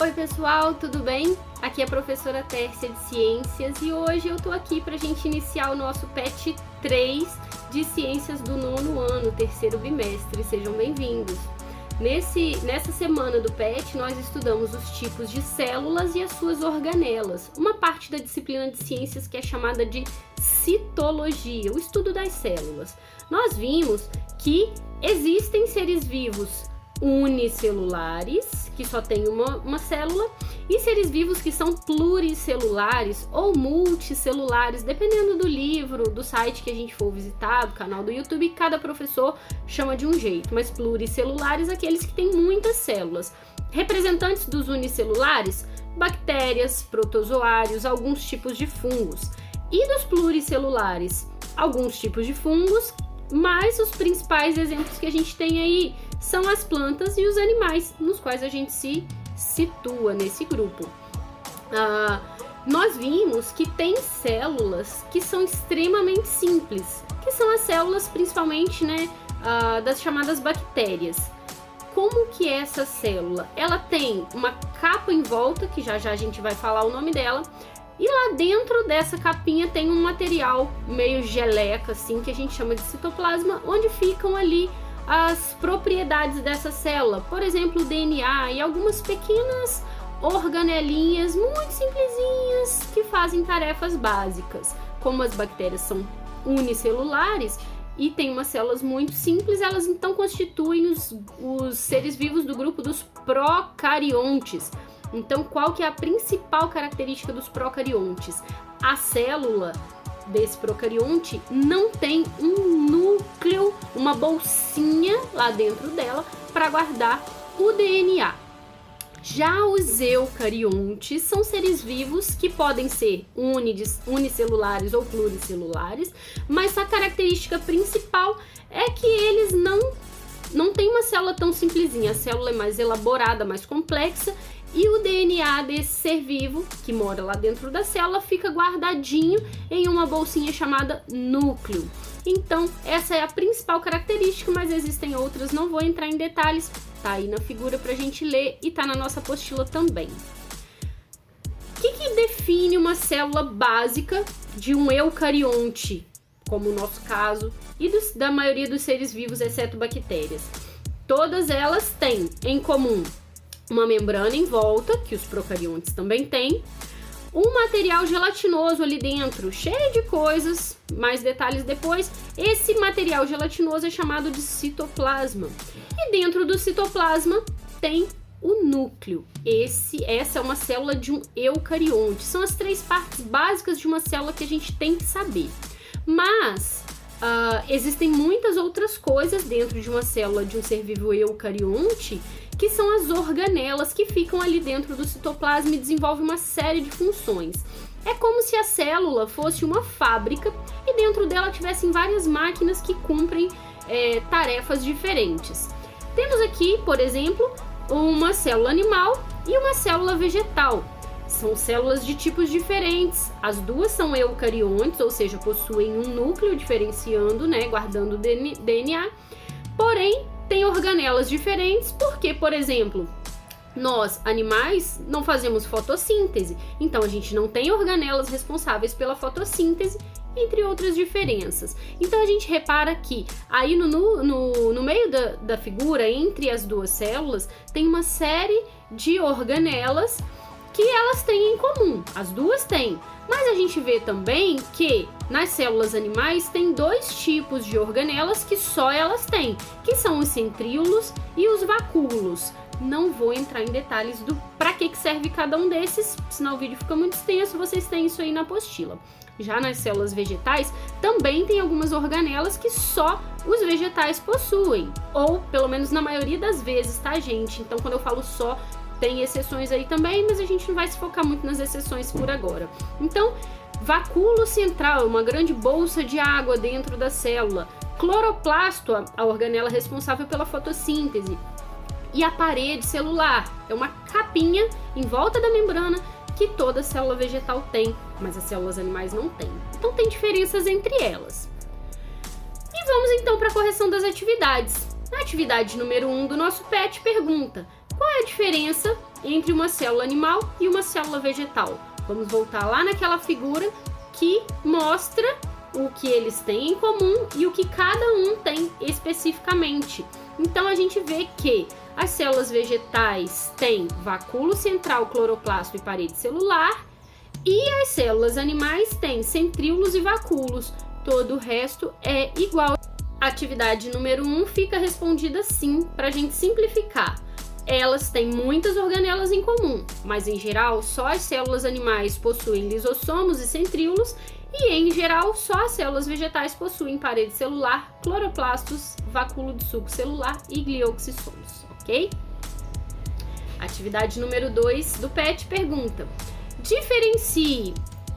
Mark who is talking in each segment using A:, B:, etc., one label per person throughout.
A: Oi pessoal, tudo bem? Aqui é a professora Tércia de Ciências e hoje eu tô aqui pra gente iniciar o nosso PET 3 de Ciências do nono ano, terceiro bimestre. Sejam bem-vindos! Nessa semana do PET, nós estudamos os tipos de células e as suas organelas, uma parte da disciplina de ciências que é chamada de citologia, o estudo das células. Nós vimos que existem seres vivos unicelulares, que só tem uma célula, e seres vivos que são pluricelulares ou multicelulares, dependendo do livro, do site que a gente for visitar, do canal do YouTube, cada professor chama de um jeito, mas pluricelulares, aqueles que têm muitas células. Representantes dos unicelulares, bactérias, protozoários, alguns tipos de fungos. E dos pluricelulares, alguns tipos de fungos, mas os principais exemplos que a gente tem aí são as plantas e os animais, nos quais a gente se situa nesse grupo. Nós vimos que tem células que são extremamente simples, que são as células principalmente, das chamadas bactérias. Como que é essa célula? Ela tem uma capa em volta, que já a gente vai falar o nome dela, e lá dentro dessa capinha tem um material meio geleca, assim, que a gente chama de citoplasma, onde ficam ali as propriedades dessa célula, por exemplo, o DNA e algumas pequenas organelinhas muito simplesinhas que fazem tarefas básicas. Como as bactérias são unicelulares e têm umas células muito simples, elas então constituem os seres vivos do grupo dos procariontes. Então, qual que é a principal característica dos procariontes? A célula desse procarionte não tem um núcleo, uma bolsinha lá dentro dela para guardar o DNA. Já os eucariontes são seres vivos que podem ser unicelulares ou pluricelulares, mas a característica principal é que eles não têm uma célula tão simplesinha, a célula é mais elaborada, mais complexa, e o DNA desse ser vivo, que mora lá dentro da célula, fica guardadinho em uma bolsinha chamada núcleo. Então, essa é a principal característica, mas existem outras, não vou entrar em detalhes, tá aí na figura pra gente ler e tá na nossa apostila também. O que define uma célula básica de um eucarionte, como o nosso caso, e da maioria dos seres vivos, exceto bactérias? Todas elas têm em comum uma membrana em volta, que os procariontes também têm, um material gelatinoso ali dentro, cheio de coisas, mais detalhes depois. Esse material gelatinoso é chamado de citoplasma. E dentro do citoplasma tem o núcleo. Essa é uma célula de um eucarionte. São as três partes básicas de uma célula que a gente tem que saber. Mas existem muitas outras coisas dentro de uma célula de um ser vivo eucarionte, que são as organelas que ficam ali dentro do citoplasma e desenvolvem uma série de funções. É como se a célula fosse uma fábrica e dentro dela tivessem várias máquinas que cumprem tarefas diferentes. Temos aqui, por exemplo, uma célula animal e uma célula vegetal. São células de tipos diferentes. As duas são eucariontes, ou seja, possuem um núcleo diferenciando, guardando o DNA, porém tem organelas diferentes porque, por exemplo, nós, animais, não fazemos fotossíntese, então a gente não tem organelas responsáveis pela fotossíntese, entre outras diferenças. Então a gente repara que aí no meio da figura, entre as duas células, tem uma série de organelas que elas têm em comum, as duas têm. Mas a gente vê também que nas células animais tem dois tipos de organelas que só elas têm, que são os centríolos e os vacúolos. Não vou entrar em detalhes do para que serve cada um desses, senão o vídeo fica muito extenso, vocês têm isso aí na apostila. Já nas células vegetais também tem algumas organelas que só os vegetais possuem, ou pelo menos na maioria das vezes, tá, gente? Então quando eu falo só, tem exceções aí também, mas a gente não vai se focar muito nas exceções por agora. Então, vacúolo central é uma grande bolsa de água dentro da célula. Cloroplasto, a organela responsável pela fotossíntese. E a parede celular é uma capinha em volta da membrana que toda célula vegetal tem, mas as células animais não têm. Então tem diferenças entre elas. E vamos então para a correção das atividades. A atividade número 1 do nosso PET pergunta: qual é a diferença entre uma célula animal e uma célula vegetal? Vamos voltar lá naquela figura que mostra o que eles têm em comum e o que cada um tem especificamente. Então a gente vê que as células vegetais têm vacúolo central, cloroplasto e parede celular, e as células animais têm centríolos e vacúolos. Todo o resto é igual. A atividade número 1 fica respondida sim, para a gente simplificar. Elas têm muitas organelas em comum, mas em geral só as células animais possuem lisossomos e centríolos, e em geral só as células vegetais possuem parede celular, cloroplastos, vacúolo de suco celular e glioxissomos, ok? Atividade número 2 do PET pergunta: diferencie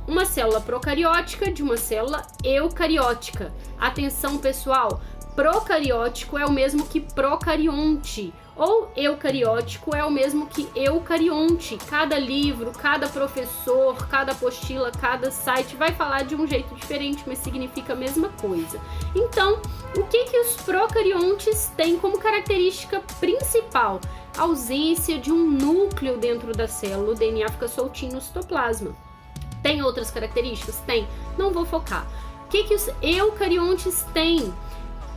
A: uma célula procariótica de uma célula eucariótica. Atenção, pessoal, procariótico é o mesmo que procarionte, ou eucariótico é o mesmo que eucarionte. Cada livro, cada professor, cada apostila, cada site vai falar de um jeito diferente, mas significa a mesma coisa. Então, o que os procariontes têm como característica principal? A ausência de um núcleo dentro da célula. O DNA fica soltinho no citoplasma. Tem outras características? Tem. Não vou focar. O que os eucariontes têm?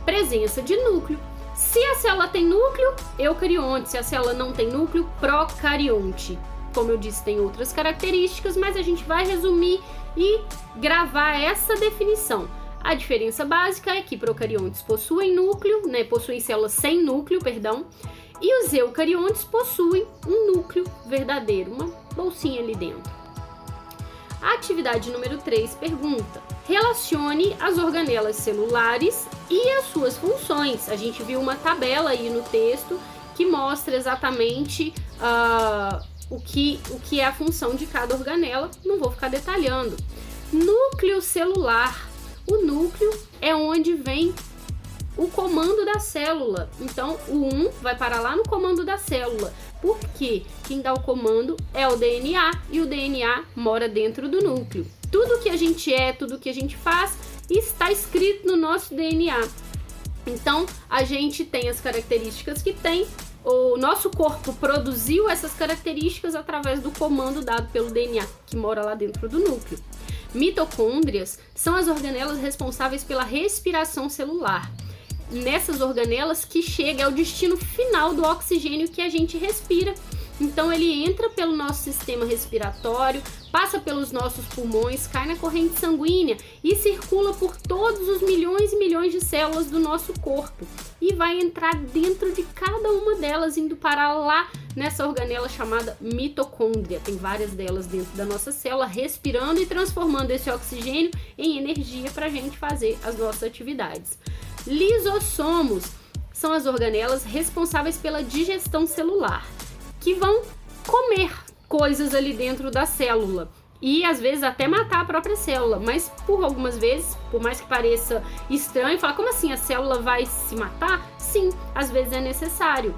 A: Presença de núcleo. Se a célula tem núcleo, eucarionte. Se a célula não tem núcleo, procarionte. Como eu disse, tem outras características, mas a gente vai resumir e gravar essa definição. A diferença básica é que procariontes possuem núcleo, possuem células sem núcleo, e os eucariontes possuem um núcleo verdadeiro, uma bolsinha ali dentro. A atividade número 3 pergunta: relacione as organelas celulares e as suas funções. A gente viu uma tabela aí no texto que mostra exatamente o que é a função de cada organela. Não vou ficar detalhando. Núcleo celular. O núcleo é onde vem o comando da célula. Então, o 1 vai parar lá no comando da célula. Porque quem dá o comando é o DNA e o DNA mora dentro do núcleo. Tudo que a gente é, tudo que a gente faz está escrito no nosso DNA. Então, a gente tem as características que tem. O nosso corpo produziu essas características através do comando dado pelo DNA, que mora lá dentro do núcleo. Mitocôndrias são as organelas responsáveis pela respiração celular. Nessas organelas que chega ao destino final do oxigênio que a gente respira. Então ele entra pelo nosso sistema respiratório, passa pelos nossos pulmões, cai na corrente sanguínea e circula por todos os milhões e milhões de células do nosso corpo. E vai entrar dentro de cada uma delas, indo parar lá nessa organela chamada mitocôndria. Tem várias delas dentro da nossa célula, respirando e transformando esse oxigênio em energia para a gente fazer as nossas atividades. Lisossomos são as organelas responsáveis pela digestão celular, que vão comer coisas ali dentro da célula e às vezes até matar a própria célula, mas por algumas vezes, por mais que pareça estranho, falar como assim a célula vai se matar? Sim, às vezes é necessário.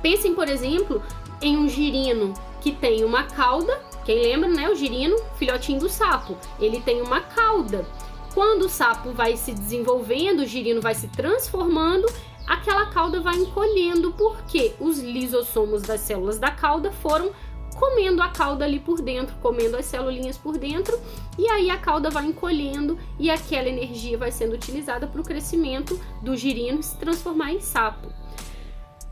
A: Pensem, por exemplo, em um girino que tem uma cauda. Quem lembra, o girino, filhotinho do sapo, ele tem uma cauda. Quando o sapo vai se desenvolvendo, o girino vai se transformando, aquela cauda vai encolhendo, porque os lisossomos das células da cauda foram comendo a cauda ali por dentro, comendo as celulinhas por dentro, e aí a cauda vai encolhendo e aquela energia vai sendo utilizada para o crescimento do girino se transformar em sapo.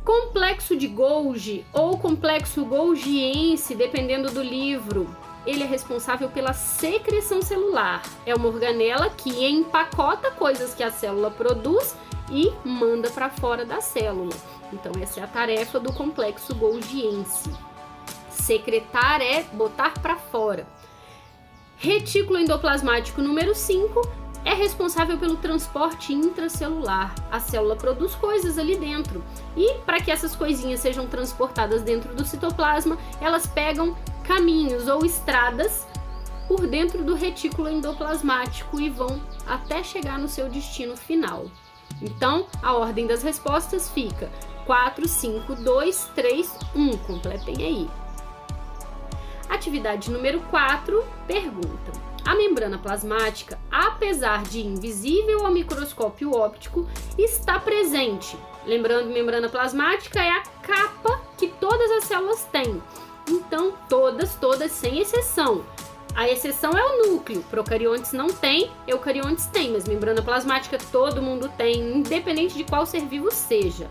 A: Complexo de Golgi ou complexo golgiense, dependendo do livro, ele é responsável pela secreção celular. É uma organela que empacota coisas que a célula produz e manda para fora da célula. Então essa é a tarefa do complexo golgiense. Secretar é botar para fora. Retículo endoplasmático número 5 é responsável pelo transporte intracelular. A célula produz coisas ali dentro e para que essas coisinhas sejam transportadas dentro do citoplasma, elas pegam caminhos ou estradas por dentro do retículo endoplasmático e vão até chegar no seu destino final. Então, a ordem das respostas fica 4, 5, 2, 3, 1. Completem aí. Atividade número 4 pergunta: a membrana plasmática, apesar de invisível ao microscópio óptico, está presente. Lembrando, membrana plasmática é a capa que todo todas as células têm. Então, todas, sem exceção. A exceção é o núcleo, procariontes não tem, eucariontes tem, mas membrana plasmática todo mundo tem, independente de qual ser vivo seja.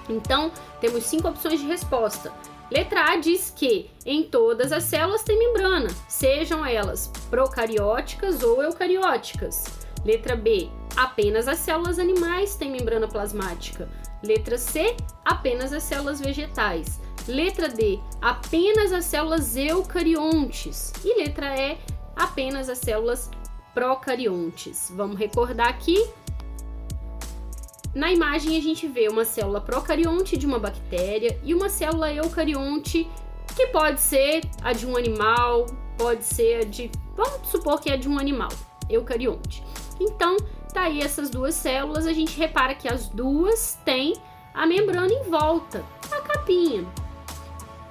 A: Então, temos 5 opções de resposta. Letra A diz que em todas as células tem membrana, sejam elas procarióticas ou eucarióticas. Letra B, apenas as células animais têm membrana plasmática. Letra C, apenas as células vegetais. Letra D, apenas as células eucariontes. E letra E, apenas as células procariontes. Vamos recordar aqui. Na imagem a gente vê uma célula procarionte de uma bactéria e uma célula eucarionte, que pode ser a de um animal, pode ser a de... Vamos supor que é de um animal, eucarionte. Então, tá aí essas duas células, a gente repara que as duas têm a membrana em volta, a capinha.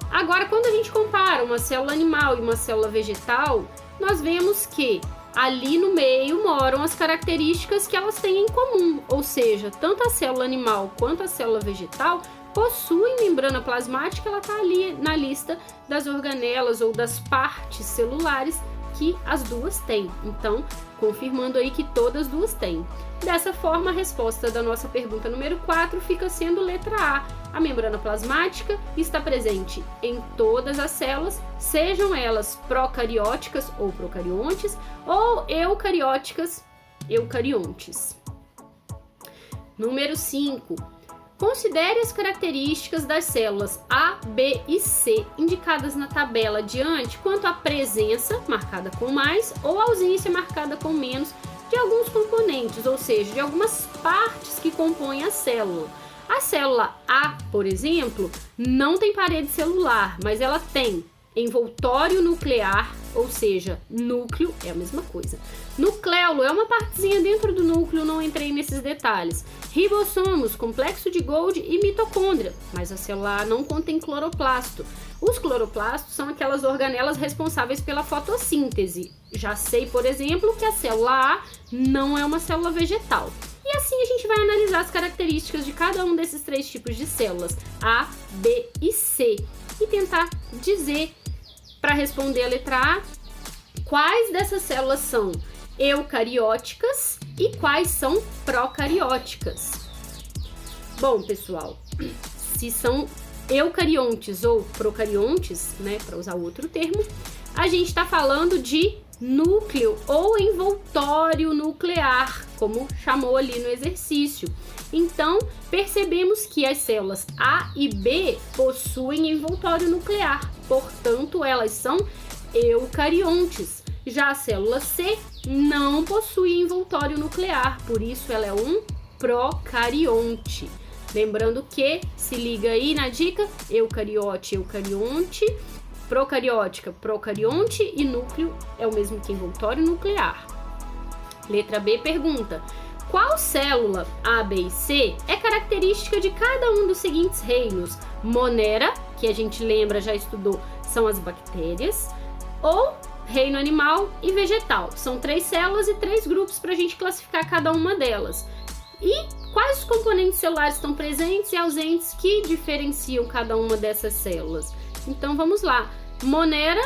A: Agora, quando a gente compara uma célula animal e uma célula vegetal, nós vemos que ali no meio moram as características que elas têm em comum, ou seja, tanto a célula animal quanto a célula vegetal possuem membrana plasmática, ela está ali na lista das organelas ou das partes celulares que as duas têm. Então, confirmando aí que todas as duas têm. Dessa forma, a resposta da nossa pergunta número 4 fica sendo letra A. A membrana plasmática está presente em todas as células, sejam elas procarióticas ou procariontes, ou eucarióticas, eucariontes. Número 5. Considere as características das células A, B e C indicadas na tabela adiante quanto à presença, marcada com mais, ou ausência, marcada com menos, de alguns componentes, ou seja, de algumas partes que compõem a célula. A célula A, por exemplo, não tem parede celular, mas ela tem envoltório nuclear, ou seja, núcleo é a mesma coisa. Nucleolo é uma partezinha dentro do núcleo, não entrei nesses detalhes. Ribossomos, complexo de Golgi e mitocôndria, mas a célula A não contém cloroplasto. Os cloroplastos são aquelas organelas responsáveis pela fotossíntese. Já sei, por exemplo, que a célula A não é uma célula vegetal. E assim a gente vai analisar as características de cada um desses 3 tipos de células, A, B e C, e tentar dizer, para responder a letra A, quais dessas células são eucarióticas e quais são procarióticas. Bom, pessoal, se são eucariontes ou procariontes, né, para usar outro termo, a gente está falando de núcleo ou envoltório nuclear, como chamou ali no exercício. Então, percebemos que as células A e B possuem envoltório nuclear, portanto, elas são eucariontes. Já a célula C não possui envoltório nuclear, por isso ela é um procarionte. Lembrando que, se liga aí na dica, eucariote, eucarionte, procariótica, procarionte e núcleo é o mesmo que envoltório nuclear. Letra B pergunta: qual célula A, B e C é característica de cada um dos seguintes reinos? Monera, que a gente lembra, já estudou, são as bactérias, ou reino animal e vegetal. São 3 células e 3 grupos para a gente classificar cada uma delas. E quais os componentes celulares estão presentes e ausentes que diferenciam cada uma dessas células? Então vamos lá. Monera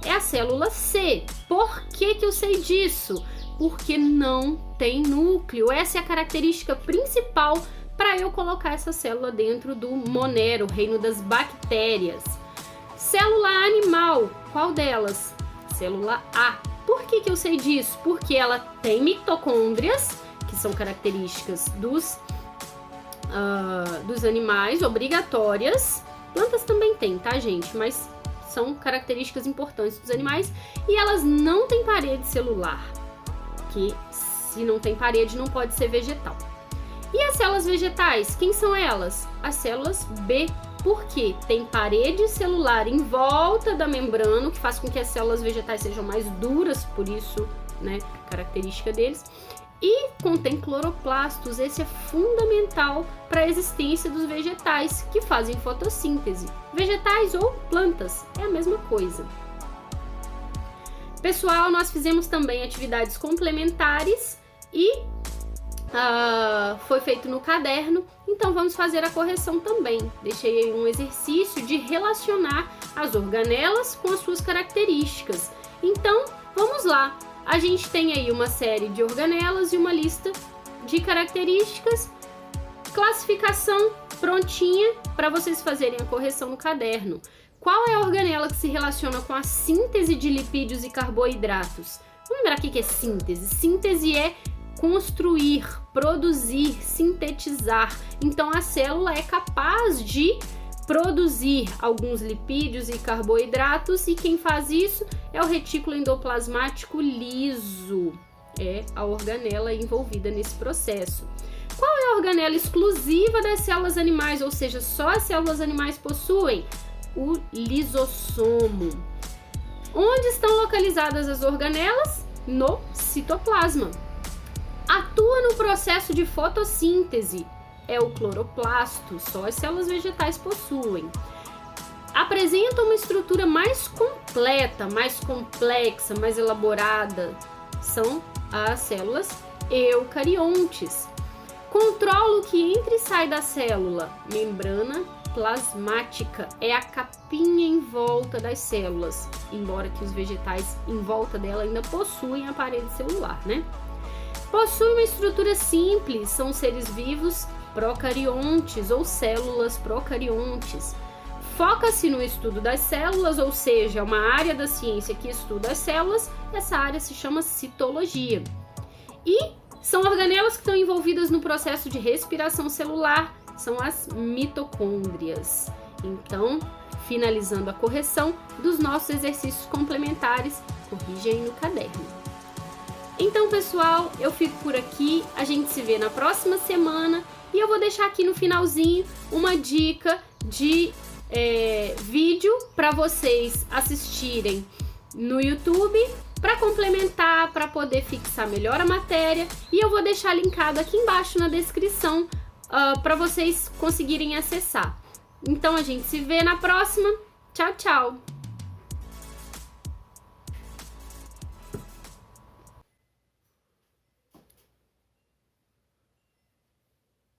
A: é a célula C. Por que eu sei disso? Porque não tem núcleo. Essa é a característica principal para eu colocar essa célula dentro do monero, o reino das bactérias. Célula animal, qual delas? Célula A. Por que eu sei disso? Porque ela tem mitocôndrias, que são características dos animais, obrigatórias. Plantas também tem, tá, gente? Mas são características importantes dos animais. E elas não têm parede celular, que se não tem parede não pode ser vegetal. E as células vegetais, quem são elas? As células B. Por quê? Tem parede celular em volta da membrana, o que faz com que as células vegetais sejam mais duras, por isso, né, característica deles. E contém cloroplastos, esse é fundamental para a existência dos vegetais, que fazem fotossíntese. Vegetais ou plantas, é a mesma coisa. Pessoal, nós fizemos também atividades complementares e foi feito no caderno, então vamos fazer a correção também. Deixei aí um exercício de relacionar as organelas com as suas características. Então, vamos lá. A gente tem aí uma série de organelas e uma lista de características. Classificação prontinha para vocês fazerem a correção no caderno. Qual é a organela que se relaciona com a síntese de lipídios e carboidratos? Vamos lembrar o que é síntese? Síntese é construir, produzir, sintetizar. Então a célula é capaz de produzir alguns lipídios e carboidratos, e quem faz isso é o retículo endoplasmático liso. É a organela envolvida nesse processo. Qual é a organela exclusiva das células animais, ou seja, só as células animais possuem? O lisossomo. Onde estão localizadas as organelas? No citoplasma. Atua no processo de fotossíntese. É o cloroplasto, só as células vegetais possuem. Apresenta uma estrutura mais completa, mais complexa, mais elaborada. São as células eucariontes. Controla o que entra e sai da célula. Membrana plasmática é a capinha em volta das células, embora que os vegetais em volta dela ainda possuem a parede celular, né? Possui uma estrutura simples, são seres vivos procariontes ou células procariontes. Foca-se no estudo das células, ou seja, uma área da ciência que estuda as células. Essa área se chama citologia. E são organelas que estão envolvidas no processo de respiração celular, são as mitocôndrias. Então, finalizando a correção dos nossos exercícios complementares, corrige aí no caderno. Então, pessoal, eu fico por aqui, a gente se vê na próxima semana e eu vou deixar aqui no finalzinho uma dica de vídeo para vocês assistirem no YouTube, para complementar, para poder fixar melhor a matéria, e eu vou deixar linkado aqui embaixo na descrição para vocês conseguirem acessar. Então a gente se vê na próxima. Tchau, tchau!